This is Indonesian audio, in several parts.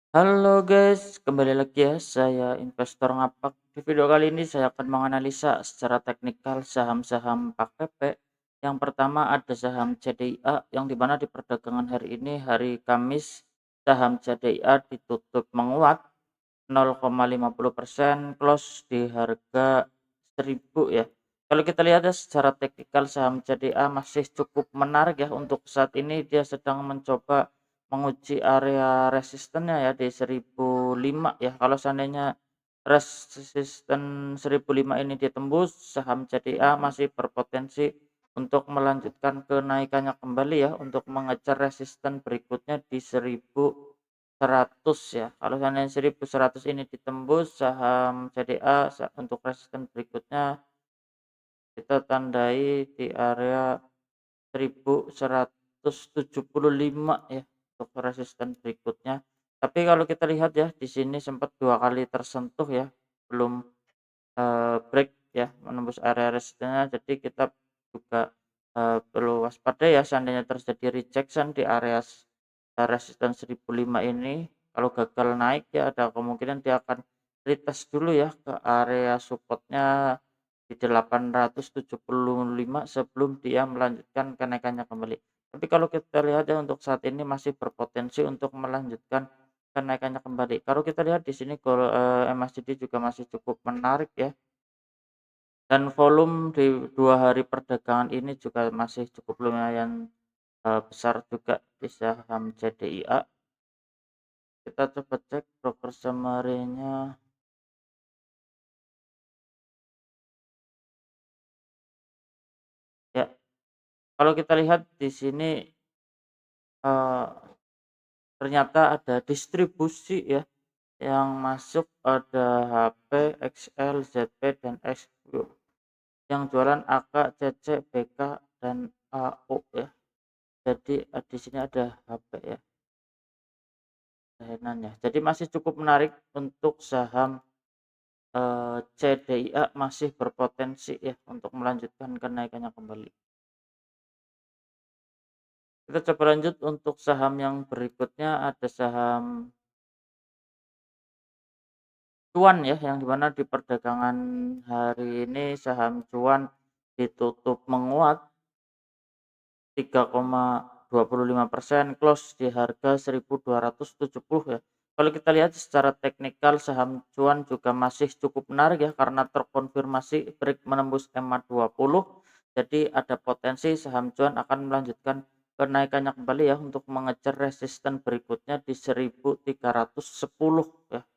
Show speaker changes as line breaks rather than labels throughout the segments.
Halo guys, kembali lagi ya saya investor ngapak. Di video kali ini saya akan menganalisa secara teknikal saham-saham PAKPP. Yang pertama ada saham CDIA yang dimana di perdagangan hari ini hari Kamis saham CDIA ditutup menguat 0,50% close di harga 1000 ya. Kalau kita lihat ya secara teknikal saham CDA masih cukup menarik ya untuk saat ini dia sedang mencoba menguji area resistennya ya di 1005 ya. Kalau seandainya resisten 1005 ini ditembus, saham CDA masih berpotensi untuk melanjutkan kenaikannya kembali ya untuk mengejar resisten berikutnya di 1100 ya. Kalau seandainya 1100 ini ditembus, saham CDA untuk resisten berikutnya kita tandai di area 1175 ya untuk resisten berikutnya. Tapi kalau kita lihat ya di sini sempat 2 kali tersentuh ya, belum break ya, menembus area resistennya. Jadi kita juga perlu waspada ya seandainya terjadi rejection di area resisten 1005 ini. Kalau gagal naik ya ada kemungkinan dia akan retest dulu ya ke area supportnya di 875 sebelum dia melanjutkan kenaikannya kembali. Tapi kalau kita lihat ya untuk saat ini masih berpotensi untuk melanjutkan kenaikannya kembali. Kalau kita lihat di sini MACD juga masih cukup menarik ya. Dan volume di 2 hari perdagangan ini juga masih cukup lumayan besar juga di saham CDIA. Kita coba cek broker summary-nya. Ya, kalau kita lihat di sini eee, ternyata ada distribusi ya yang masuk ada HP, XL, ZP, dan XQ. Yang jualan AK, CC, BK, dan AO ya. Jadi di sini ada HP ya, Henan ya. Jadi masih cukup menarik untuk saham CDIA masih berpotensi ya untuk melanjutkan kenaikannya kembali. Kita coba lanjut untuk saham yang berikutnya ada saham cuan ya yang dimana di perdagangan hari ini saham cuan ditutup menguat 3,25% close di harga 1270 ya. Kalau kita lihat secara teknikal saham cuan juga masih cukup menarik ya karena terkonfirmasi break menembus EMA 20. Jadi ada potensi saham cuan akan melanjutkan kenaikannya kembali ya untuk mengejar resisten berikutnya di 1310 ya.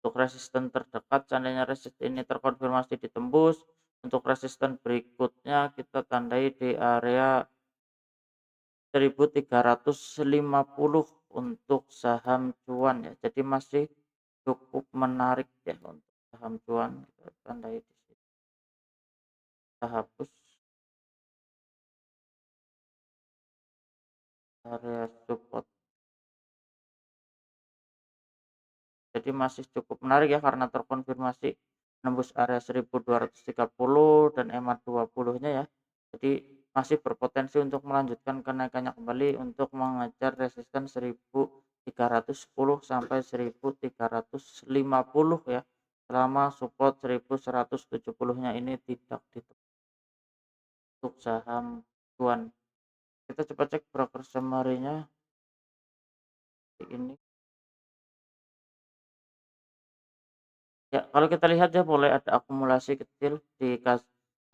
Untuk resisten terdekat seandainya resisten ini terkonfirmasi ditembus, untuk resisten berikutnya kita tandai di area 1350 untuk saham cuan ya. Jadi masih cukup menarik ya untuk saham cuan, kita tandai di sini. Kita hapus area support. Jadi masih cukup menarik ya karena terkonfirmasi menembus area 1230 dan EMA 20-nya ya. Jadi masih berpotensi untuk melanjutkan kenaikannya kembali untuk mengejar resisten 1310 sampai 1350 ya. Selama support 1170-nya ini tidak ditutup untuk saham cuan. Kita coba cek broker summary-nya ini. Ya, kalau kita lihat ya mulai ada akumulasi kecil di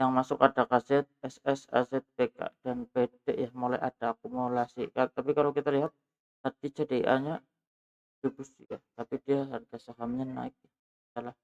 yang masuk ada KZ, SS, AZ, BK, dan PD ya mulai ada akumulasi. Tapi kalau kita lihat tadi CDA-nya distribusi ya, tapi dia harga sahamnya naik. Salah.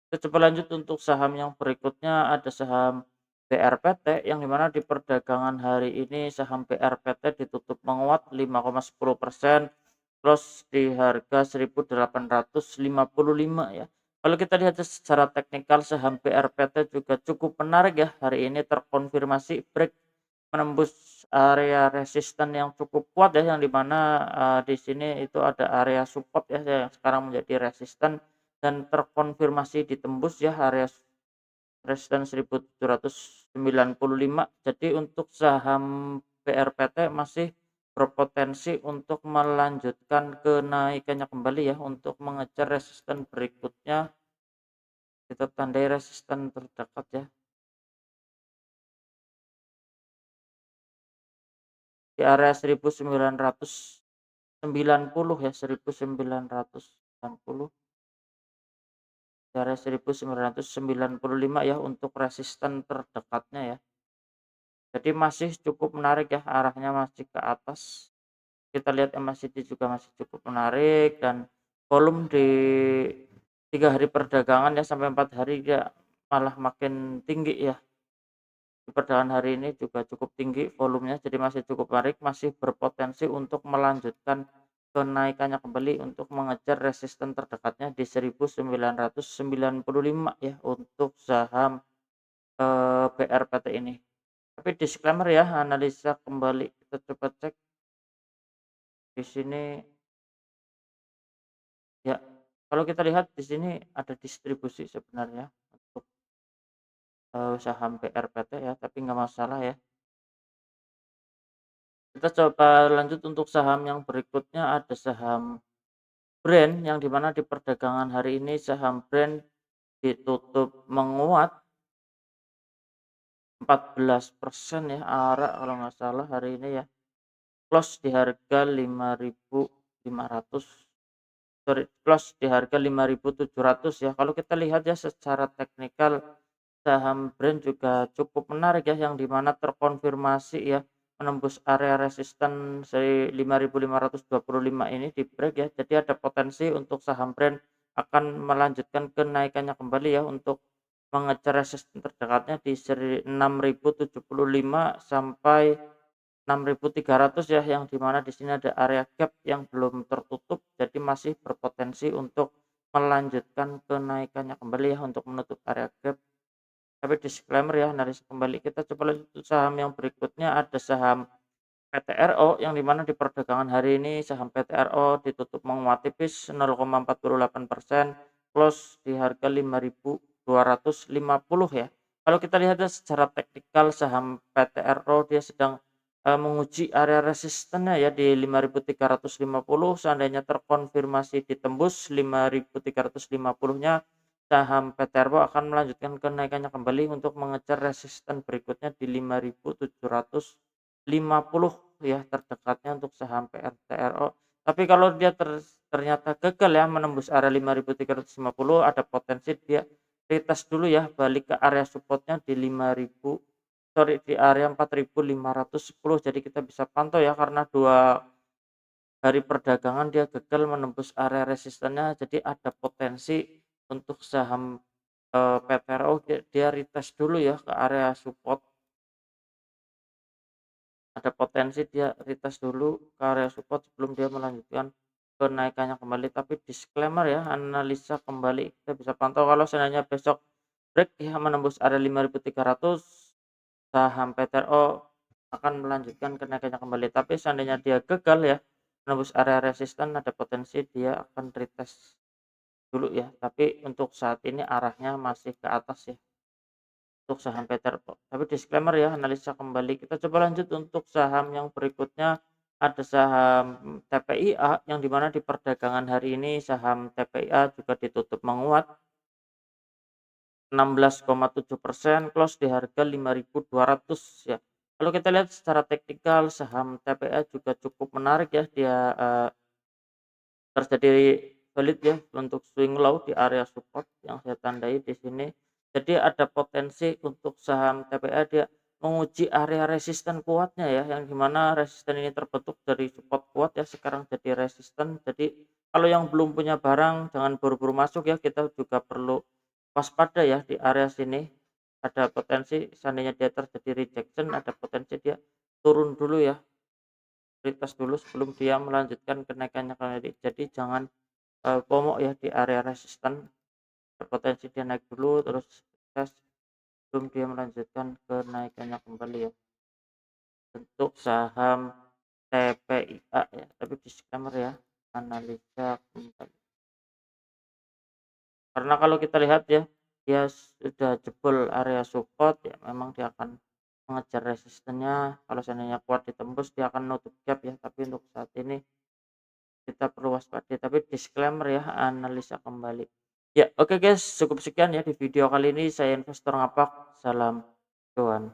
Kita coba lanjut untuk saham yang berikutnya ada saham BRPT yang dimana di perdagangan hari ini saham BRPT ditutup menguat 5,10% close di harga 1855 ya. Kalau kita lihat secara teknikal saham BRPT juga cukup menarik ya. Hari ini terkonfirmasi break menembus area resisten yang cukup kuat ya yang dimana di sini itu ada area support ya yang sekarang menjadi resisten dan terkonfirmasi ditembus ya area resisten 1795. Jadi untuk saham BRPT masih berpotensi untuk melanjutkan kenaikannya kembali ya, untuk mengejar resisten berikutnya, kita tandai resisten terdekat ya, di area 1990 ya, 1990, di area 1995 ya untuk resisten terdekatnya ya. Jadi masih cukup menarik ya, arahnya masih ke atas. Kita lihat MACD juga masih cukup menarik, dan volume di 3 hari perdagangan ya sampai 4 hari dia malah makin tinggi ya. Di perdagangan hari ini juga cukup tinggi volumenya, jadi masih cukup menarik, masih berpotensi untuk melanjutkan kenaikannya kembali untuk mengejar resisten terdekatnya di 1995 ya untuk saham BRPT ini. Tapi disclaimer ya, analisa kembali kita coba cek di sini ya. Kalau kita lihat di sini ada distribusi sebenarnya untuk saham BRPT ya, tapi nggak masalah ya. Kita coba lanjut untuk saham yang berikutnya, ada saham Brand yang dimana di perdagangan hari ini saham Brand ditutup menguat 14% ya, ARA kalau nggak salah hari ini ya. Close di harga 5.500, sorry, close di harga 5.700 ya. Kalau kita lihat ya secara teknikal, saham Brand juga cukup menarik ya, yang dimana terkonfirmasi ya menembus area resisten 5.525 ini di break ya. Jadi ada potensi untuk saham Brand akan melanjutkan kenaikannya kembali ya, untuk mengejar resisten terdekatnya di 6.075 sampai 6.300 ya, yang dimana di sini ada area gap yang belum tertutup, jadi masih berpotensi untuk melanjutkan kenaikannya kembali ya, untuk menutup area gap. Tapi disclaimer ya, analisa kembali. Kita coba lanjut saham yang berikutnya, ada saham PTRO yang dimana di perdagangan hari ini saham PTRO ditutup menguat tipis 0,48%, close di harga 5.250 ya. Kalau kita lihat secara teknikal, saham PTRO dia sedang menguji area resistennya ya di 5.350. Seandainya terkonfirmasi ditembus 5.350-nya, saham PTRO akan melanjutkan kenaikannya kembali untuk mengejar resisten berikutnya di 5.750 ya, terdekatnya untuk saham PTRO. Tapi kalau dia ternyata gagal ya menembus area 5.350, ada potensi dia retest dulu ya, balik ke area supportnya di 5.000, sorry, di area 4.510. Jadi kita bisa pantau ya, karena 2 hari perdagangan dia gagal menembus area resistennya, jadi ada potensi untuk saham PTRO dia retest dulu ya ke area support. Ada potensi dia retest dulu ke area support sebelum dia melanjutkan kenaikannya kembali. Tapi disclaimer ya, analisa kembali kita bisa pantau kalau seandainya besok break ya menembus area 5.300, saham PTRO akan melanjutkan kenaikannya kembali. Tapi seandainya dia gagal ya menembus area resisten, ada potensi dia akan retest dulu ya. Tapi untuk saat ini arahnya masih ke atas ya untuk saham PTRO. Tapi disclaimer ya, analisa kembali. Kita coba lanjut untuk saham yang berikutnya, ada saham TPIA yang dimana di perdagangan hari ini saham TPIA juga ditutup menguat 16,7%, close di harga 5.200 ya. Kalau kita lihat secara teknikal, saham TPIA juga cukup menarik ya, dia terjadi valid ya untuk swing low di area support yang saya tandai di sini. Jadi ada potensi untuk saham TPA dia menguji area resisten kuatnya ya, yang dimana resisten ini terbentuk dari support kuat ya, sekarang jadi resisten. Jadi kalau yang belum punya barang jangan buru-buru masuk ya, kita juga perlu waspada ya di area sini. Ada potensi seandainya dia terjadi rejection, ada potensi dia turun dulu ya, retest dulu sebelum dia melanjutkan kenaikannya kembali. Jadi jangan FOMO ya di area resisten, berpotensi dia naik dulu terus tes sebelum dia melanjutkan kenaikannya kembali ya. Untuk saham TPIA ya, tapi disclaimer ya, analisa kembali. Karena kalau kita lihat ya, dia sudah jebol area support ya, memang dia akan mengejar resistennya, kalau seandainya kuat ditembus dia akan nutup gap ya, tapi untuk saat ini kita perlu waspada, tapi disclaimer ya, analisa kembali. Ya, oke guys, cukup sekian ya di video kali ini. Saya investor ngapak, salam cuan.